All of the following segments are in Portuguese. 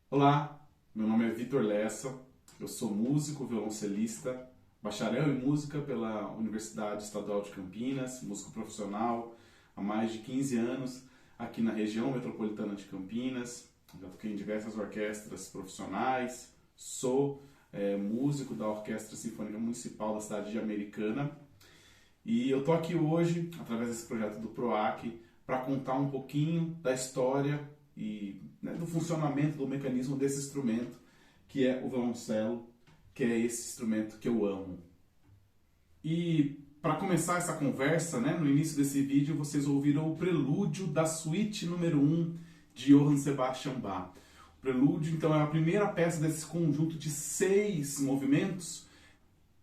Olá, meu nome é Vitor Lessa, eu sou músico, violoncelista, bacharel em música pela Universidade Estadual de Campinas, músico profissional há mais de 15 anos aqui na região metropolitana de Campinas. Já toquei em diversas orquestras profissionais, sou músico da Orquestra Sinfônica Municipal da cidade de Americana e eu tô aqui hoje, através desse projeto do PROAC, para contar um pouquinho da história e do funcionamento, do mecanismo desse instrumento, que é o violoncelo, que é esse instrumento que eu amo. E para começar essa conversa, no início desse vídeo, vocês ouviram o prelúdio da suíte número 1 de Johann Sebastian Bach. O prelúdio, então, é a primeira peça desse conjunto de 6 movimentos,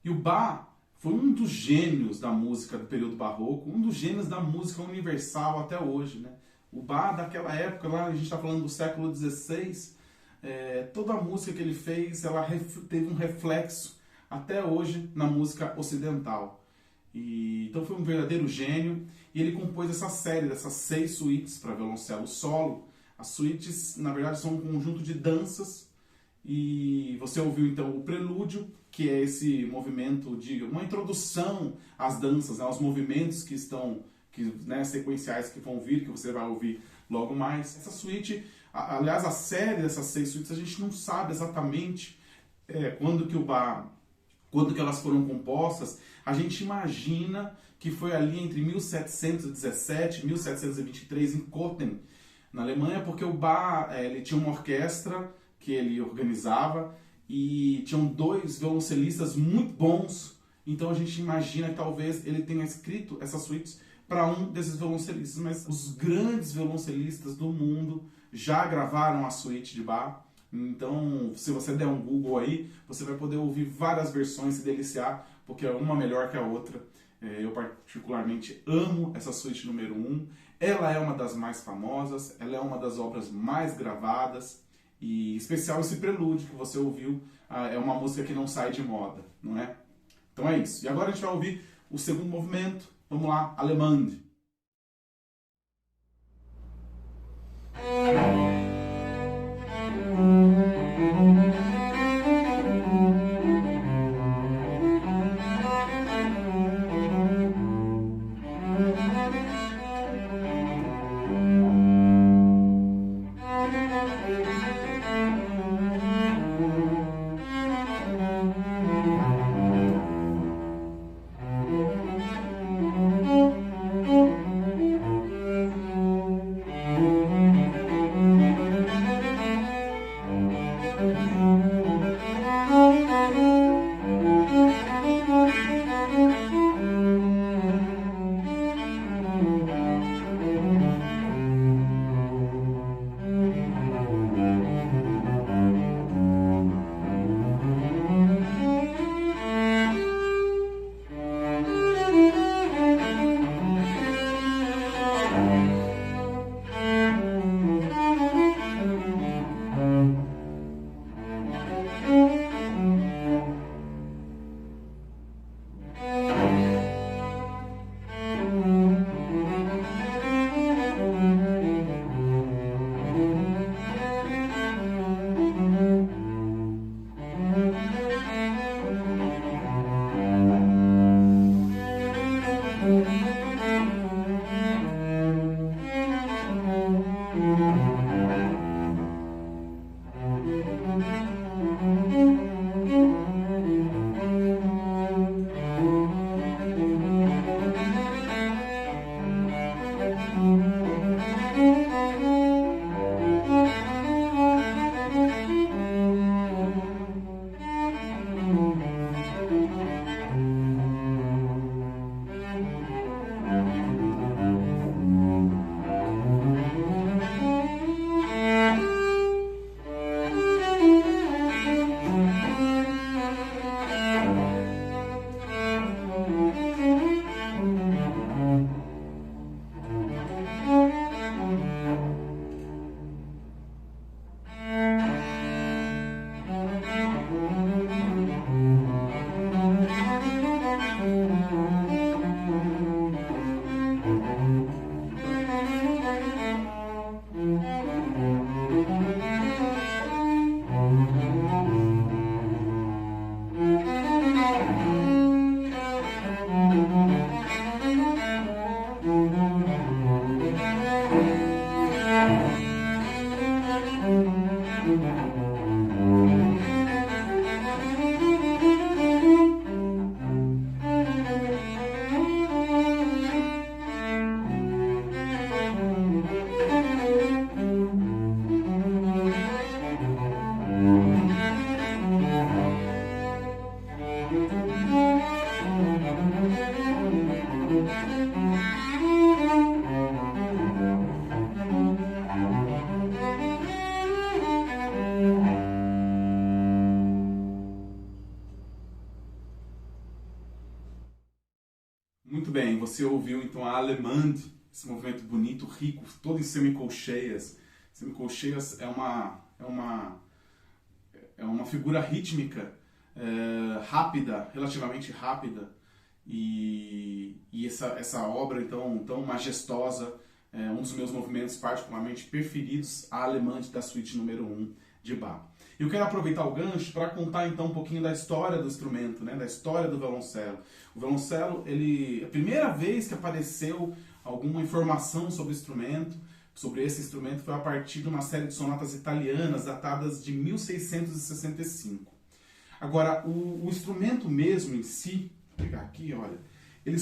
e o Bach foi um dos gênios da música do período barroco, um dos gênios da música universal até hoje, O Bach daquela época, lá a gente está falando do século XVI, toda a música que ele fez, ela teve um reflexo até hoje na música ocidental. Então foi um verdadeiro gênio, e ele compôs essa série dessas 6 suítes para violoncelo solo. As suítes, na verdade, são um conjunto de danças, e você ouviu então o prelúdio, que é esse movimento de uma introdução às danças, aos movimentos que estão sequenciais que vão vir, que você vai ouvir logo mais. Essa suíte, aliás, a série dessas 6 suítes, a gente não sabe exatamente quando que elas foram compostas. A gente imagina que foi ali entre 1717 e 1723 em Köthen, na Alemanha, porque o Bach ele tinha uma orquestra que ele organizava e tinham 2 violoncelistas muito bons. Então a gente imagina que talvez ele tenha escrito essas suítes para um desses violoncelistas, mas os grandes violoncelistas do mundo já gravaram a suíte de Bach. Então, se você der um Google aí, você vai poder ouvir várias versões, se deliciar, porque é uma melhor que a outra. Eu particularmente amo essa suíte número 1. Ela é uma das mais famosas, ela é uma das obras mais gravadas, e em especial esse prelúdio que você ouviu, é uma música que não sai de moda, não é? Então é isso. E agora a gente vai ouvir o segundo movimento. Vamos lá, Allemande. Muito bem, você ouviu então a Allemande, esse movimento bonito, rico, todo em semicolcheias. Semicolcheias é uma figura rítmica, rápida, relativamente rápida, e essa obra então tão majestosa, um dos meus movimentos particularmente preferidos, a Allemande da suíte número 1 de Bach. Eu quero aproveitar o gancho para contar então um pouquinho da história do instrumento, né, da história do violoncelo. O violoncelo, a primeira vez que apareceu alguma informação sobre o instrumento, sobre esse instrumento, foi a partir de uma série de sonatas italianas datadas de 1665. Agora, o instrumento mesmo em si, vou pegar aqui, olha, ele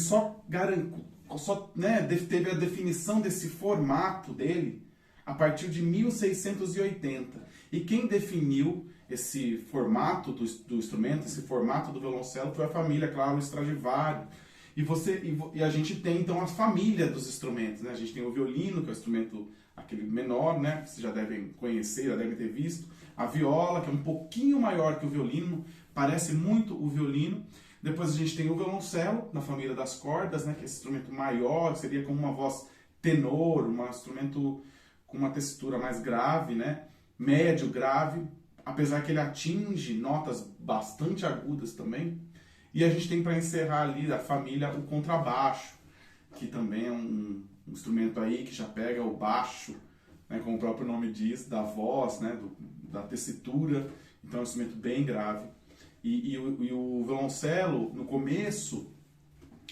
teve a definição desse formato dele a partir de 1680. E quem definiu esse formato do instrumento, esse formato do violoncelo, foi a família, claro, Stradivari. E a gente tem, então, a família dos instrumentos, né? A gente tem o violino, que é o instrumento aquele menor, né? Que vocês já devem conhecer, já devem ter visto. A viola, que é um pouquinho maior que o violino, parece muito o violino. Depois a gente tem o violoncelo, na família das cordas, né? Que é esse instrumento maior, seria como uma voz tenor, um instrumento com uma textura mais grave, né? Médio, grave, apesar que ele atinge notas bastante agudas também. E a gente tem para encerrar ali a família o contrabaixo, que também é um instrumento aí que já pega o baixo, né, como o próprio nome diz, da voz, né, da tessitura, então é um instrumento bem grave. E o violoncelo, no começo,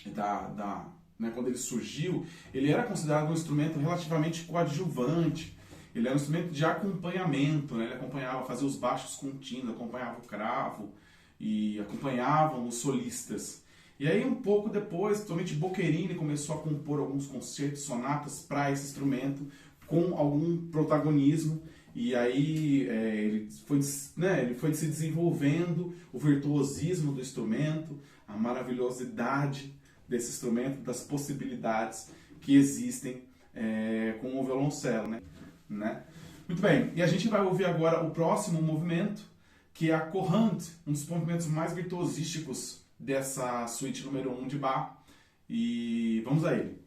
né, quando ele surgiu, ele era considerado um instrumento relativamente coadjuvante. Ele era um instrumento de acompanhamento, né? Ele acompanhava, fazia os baixos contínuos, acompanhava o cravo e acompanhavam os solistas. E aí um pouco depois, principalmente Boccherini começou a compor alguns concertos, sonatas para esse instrumento com algum protagonismo. E aí ele foi se desenvolvendo, o virtuosismo do instrumento, a maravilhosidade desse instrumento, das possibilidades que existem com o violoncelo, né? Muito bem, e a gente vai ouvir agora o próximo movimento, que é a Chorante, um dos movimentos mais virtuosísticos dessa suíte número 1 de Bach, e vamos a ele.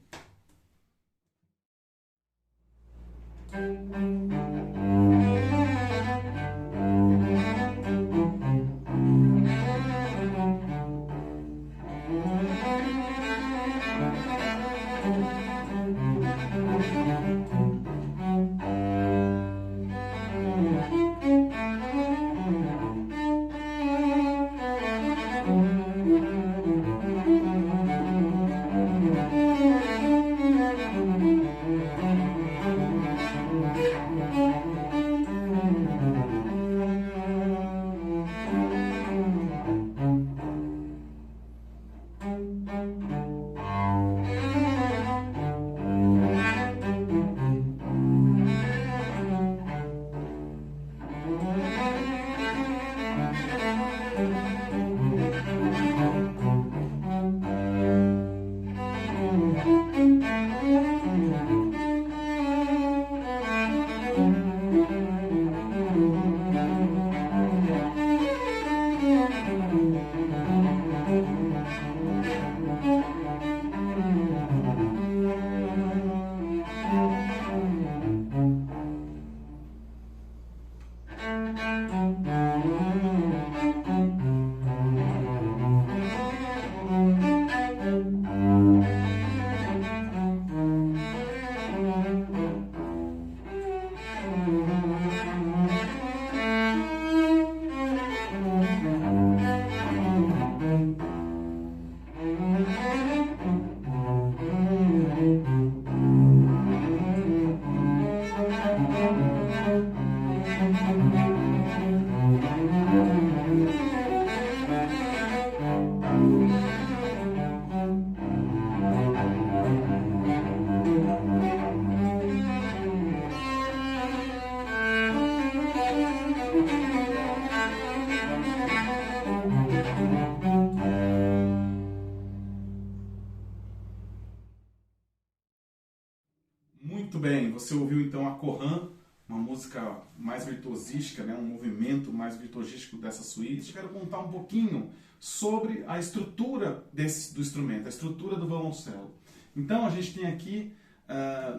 bem, você ouviu então a Chorale, uma música mais virtuosística, né? Um movimento mais virtuosístico dessa suíte. Eu quero contar um pouquinho sobre a estrutura do instrumento, a estrutura do violoncelo. Então a gente tem aqui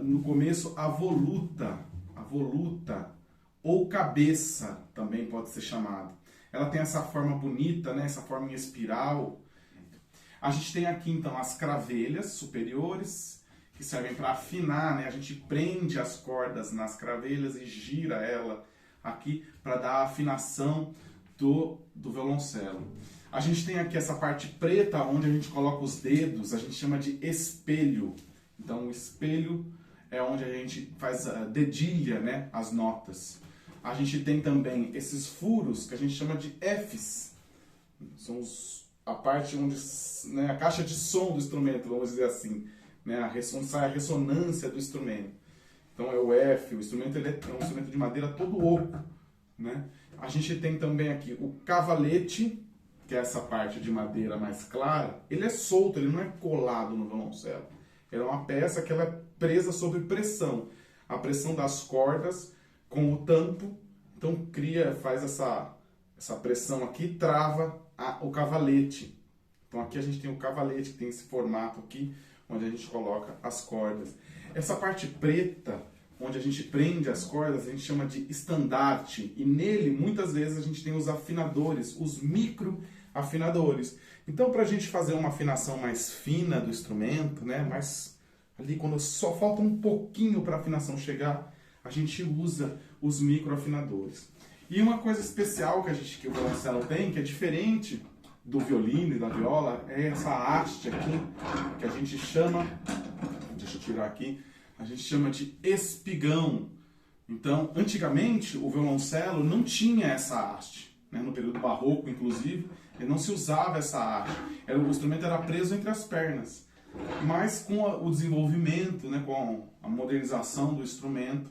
no começo a voluta ou cabeça também pode ser chamada. Ela tem essa forma bonita, né? Essa forma em espiral. A gente tem aqui então as cravelhas superiores, que servem para afinar, né? A gente prende as cordas nas cravelhas e gira ela aqui para dar a afinação do violoncelo. A gente tem aqui essa parte preta onde a gente coloca os dedos, a gente chama de espelho. Então o espelho é onde a gente faz dedilha, né? As notas. A gente tem também esses furos que a gente chama de Fs. São a parte onde, né, a caixa de som do instrumento, vamos dizer assim. Né, sai a ressonância do instrumento. Então é o F, o instrumento ele é um instrumento de madeira todo oco. Né? A gente tem também aqui o cavalete, que é essa parte de madeira mais clara. Ele é solto, ele não é colado no violoncelo. Ele é uma peça que ela é presa sob pressão. A pressão das cordas com o tampo. Então faz essa pressão aqui e trava o cavalete. Então aqui a gente tem o cavalete, que tem esse formato aqui, onde a gente coloca as cordas. Essa parte preta, onde a gente prende as cordas, a gente chama de estandarte. E nele, muitas vezes, a gente tem os afinadores, os microafinadores. Então, para a gente fazer uma afinação mais fina do instrumento, né, mais ali quando só falta um pouquinho para a afinação chegar, a gente usa os microafinadores. E uma coisa especial que o violoncelo tem, que é diferente do violino e da viola, é essa haste aqui, que a gente chama, deixa eu tirar aqui, a gente chama de espigão. Então, antigamente, o violoncelo não tinha essa haste, né? No período barroco, inclusive, ele não se usava essa haste. O instrumento era preso entre as pernas. Mas com o desenvolvimento, né, com a modernização do instrumento,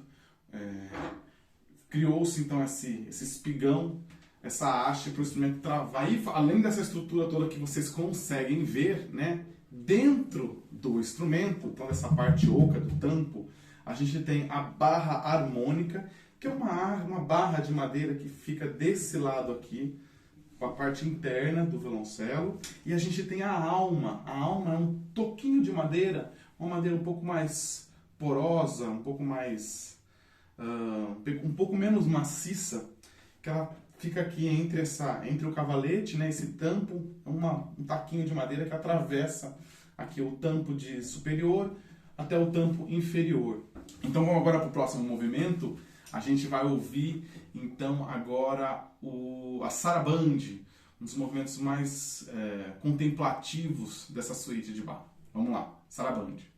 criou-se então esse espigão, essa haste para o instrumento travar. E além dessa estrutura toda que vocês conseguem ver, né, dentro do instrumento, então essa parte oca do tampo, a gente tem a barra harmônica, que é uma barra de madeira que fica desse lado aqui, com a parte interna do violoncelo. E a gente tem a alma. A alma é um toquinho de madeira, uma madeira um pouco mais porosa, um pouco mais... um pouco menos maciça, que ela fica aqui entre o cavalete, né, esse tampo, um taquinho de madeira que atravessa aqui o tampo de superior até o tampo inferior. Então vamos agora para o próximo movimento. A gente vai ouvir então agora a sarabande, um dos movimentos mais contemplativos dessa suíte de Bach. Vamos lá, sarabande.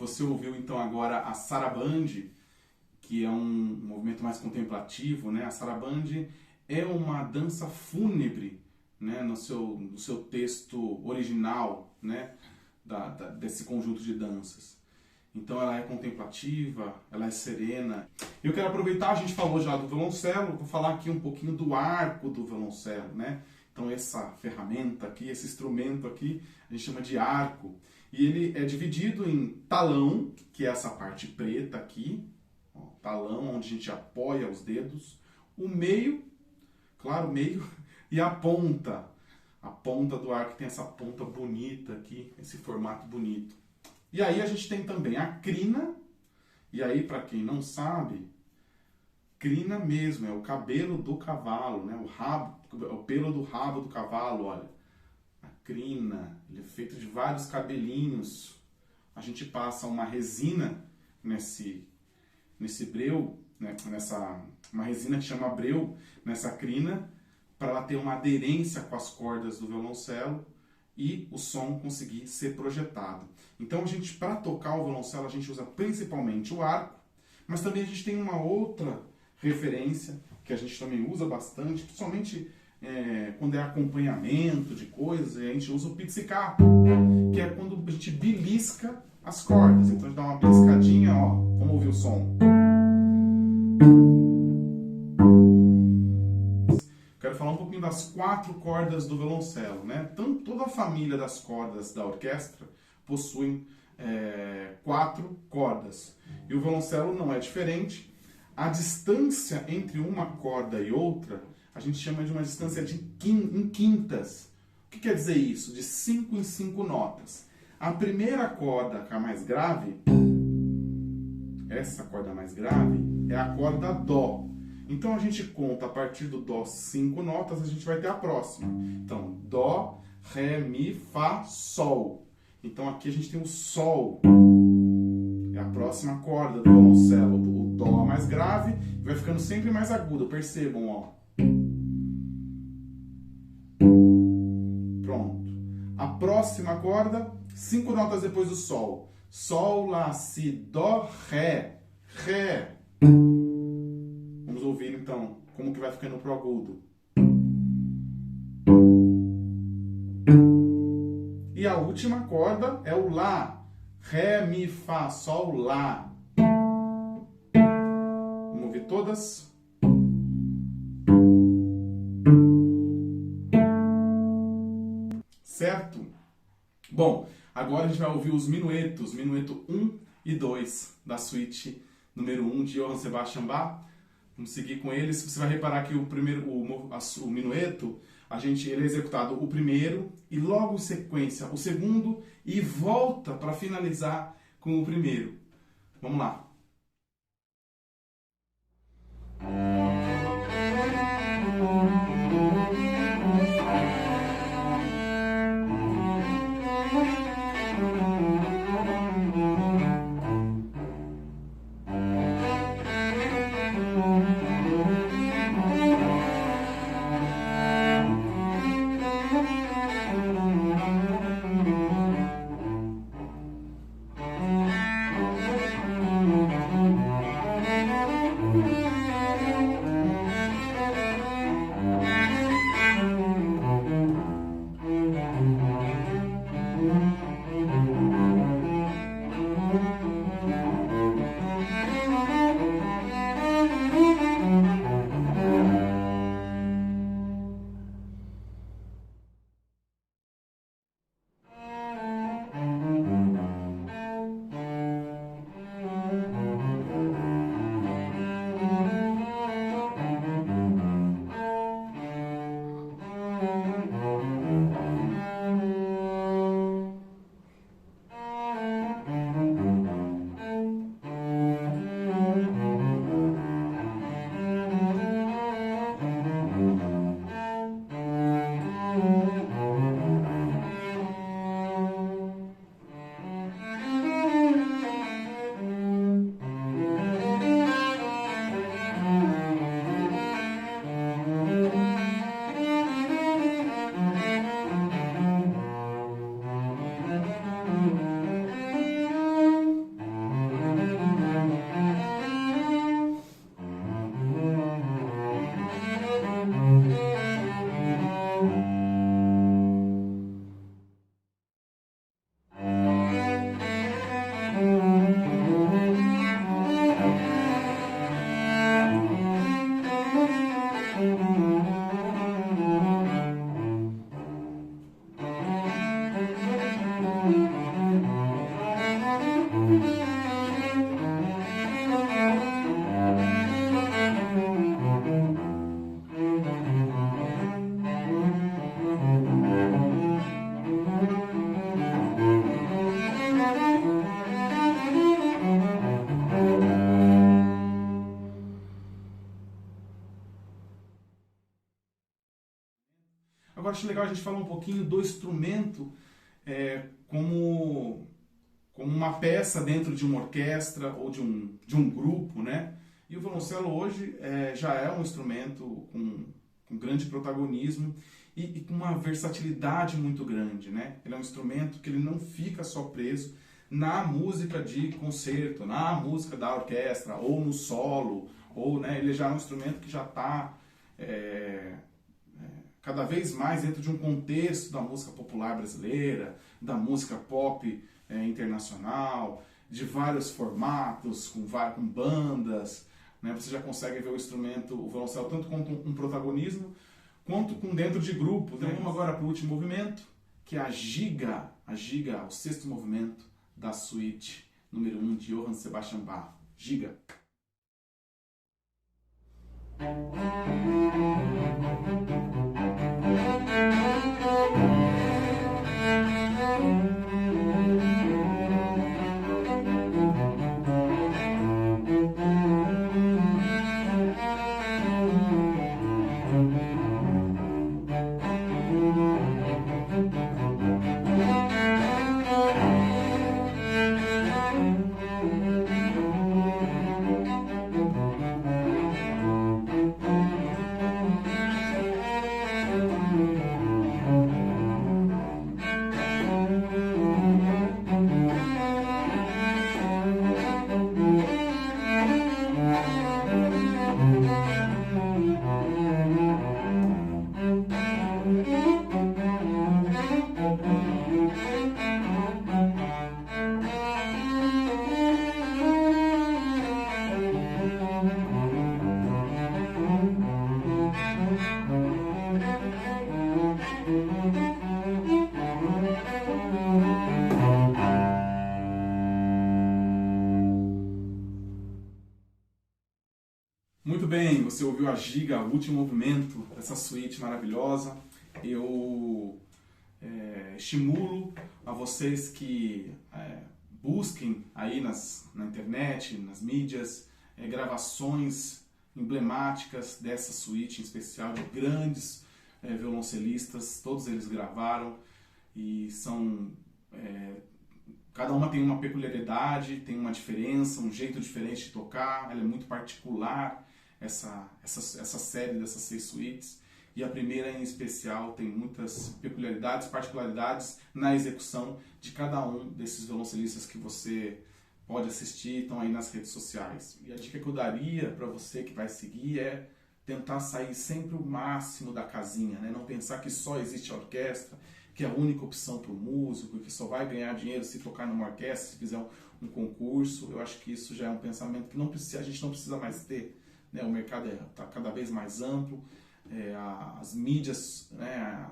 Você ouviu então agora a sarabande, que é um movimento mais contemplativo, né? A sarabande é uma dança fúnebre, né? No seu texto original, né? Desse conjunto de danças. Então ela é contemplativa, ela é serena. Eu quero aproveitar, a gente falou já do violoncelo, vou falar aqui um pouquinho do arco do violoncelo, né? Então essa ferramenta aqui, esse instrumento aqui, a gente chama de arco. E ele é dividido em talão, que é essa parte preta aqui, ó, talão onde a gente apoia os dedos, o meio, claro, o meio, e a ponta. A ponta do arco tem essa ponta bonita aqui, esse formato bonito. E aí a gente tem também a crina, e aí para quem não sabe, crina mesmo, é o cabelo do cavalo, né? O rabo, o pelo do rabo do cavalo, olha. A crina, ele é feito de vários cabelinhos. A gente passa uma resina nesse breu, né? Uma resina que chama breu nessa crina, para ela ter uma aderência com as cordas do violoncelo e o som conseguir ser projetado. Então, para tocar o violoncelo, a gente usa principalmente o arco, mas também a gente tem uma outra referência que a gente também usa bastante, principalmente quando é acompanhamento de coisas, a gente usa o pizzicato, que é quando a gente belisca as cordas. Então, a gente dá uma beliscadinha, ó, vamos ouvir o som. Quero falar um pouquinho das 4 cordas do violoncelo, né? Toda a família das cordas da orquestra possuem 4 cordas. E o violoncelo não é diferente. A distância entre uma corda e outra, a gente chama de uma distância em quintas. O que quer dizer isso? De 5 em 5 notas. A primeira corda, que é a mais grave, essa corda mais grave, é a corda Dó. Então a gente conta a partir do Dó 5 notas, a gente vai ter a próxima. Então, Dó, Ré, Mi, Fá, Sol. Então aqui a gente tem o Sol. É a próxima corda do violoncelo. O Dó mais grave vai ficando sempre mais agudo. Percebam, ó. Pronto. A próxima corda, 5 notas depois do Sol. Sol, Lá, Si, Dó, Ré. Ré. Vamos ouvir então como que vai ficando pro agudo. E a última corda é o Lá. Ré, Mi, Fá, Sol, Lá. Vamos ouvir todas? Certo? Bom, agora a gente vai ouvir os minuetos, minueto 1 e 2 da suíte número 1 de Johann Sebastian Bach. Vamos seguir com eles. Você vai reparar que o minueto, ele é executado o primeiro e logo em sequência o segundo e volta para finalizar com o primeiro. Vamos lá. agora acho legal a gente falar um pouquinho do instrumento como uma peça dentro de uma orquestra ou de um grupo, né? E o violoncelo hoje já é um instrumento com grande protagonismo e com uma versatilidade muito grande, né? Ele é um instrumento que ele não fica só preso na música de concerto, na música da orquestra, ou no solo, ou, né, ele já é um instrumento que já está cada vez mais dentro de um contexto da música popular brasileira, da música pop internacional, de vários formatos, com bandas, né? Você já consegue ver o instrumento, o violoncelo, tanto com um protagonismo, quanto com dentro de grupos. Então vamos agora para o último movimento, que é a Giga, o sexto movimento da suíte número 1 de Johann Sebastian Bach. Giga. Muito bem, você ouviu a Giga, o último movimento dessa suíte maravilhosa. Eu estimulo a vocês que busquem aí na internet, nas mídias, gravações emblemáticas dessa suíte, em especial de grandes violoncelistas. Todos eles gravaram e são... cada uma tem uma peculiaridade, tem uma diferença, um jeito diferente de tocar. Ela é muito particular, essa série dessas 6 suítes. E a primeira em especial tem muitas peculiaridades, particularidades na execução de cada um desses violoncelistas que você pode assistir, estão aí nas redes sociais. E a dica que eu daria para você que vai seguir é tentar sair sempre o máximo da casinha, né? Não pensar que só existe a orquestra, que é a única opção para o músico, que só vai ganhar dinheiro se tocar numa orquestra, se fizer um concurso. Eu acho que isso já é um pensamento que a gente não precisa mais ter, né? O mercado está cada vez mais amplo, as mídias, né,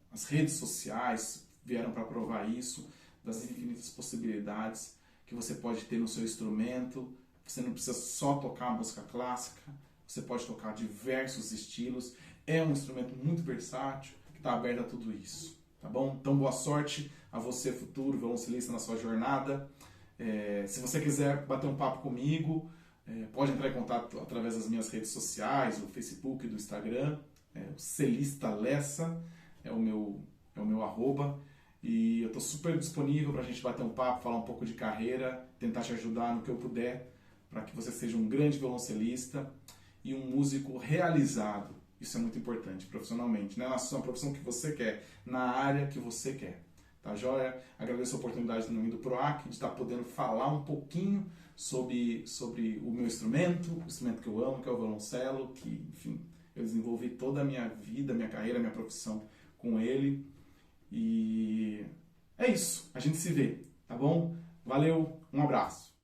as redes sociais vieram para provar isso, das infinitas possibilidades que você pode ter no seu instrumento. Você não precisa só tocar música clássica, você pode tocar diversos estilos. É um instrumento muito versátil, que está aberto a tudo isso. Tá bom? Então, boa sorte a você, futuro violoncelista, na sua jornada. Se você quiser bater um papo comigo, pode entrar em contato através das minhas redes sociais, do Facebook e do Instagram. O Celista Lessa é o meu arroba. E eu estou super disponível para a gente bater um papo, falar um pouco de carreira, tentar te ajudar no que eu puder, para que você seja um grande violoncelista e um músico realizado. Isso é muito importante, profissionalmente, né? Na sua profissão que você quer, na área que você quer. Tá joia? Agradeço a oportunidade no nome do PROAC de estar podendo falar um pouquinho sobre o meu instrumento, o instrumento que eu amo, que é o violoncelo, que, enfim, eu desenvolvi toda a minha vida, minha carreira, minha profissão com ele. E é isso, a gente se vê, tá bom? Valeu, um abraço.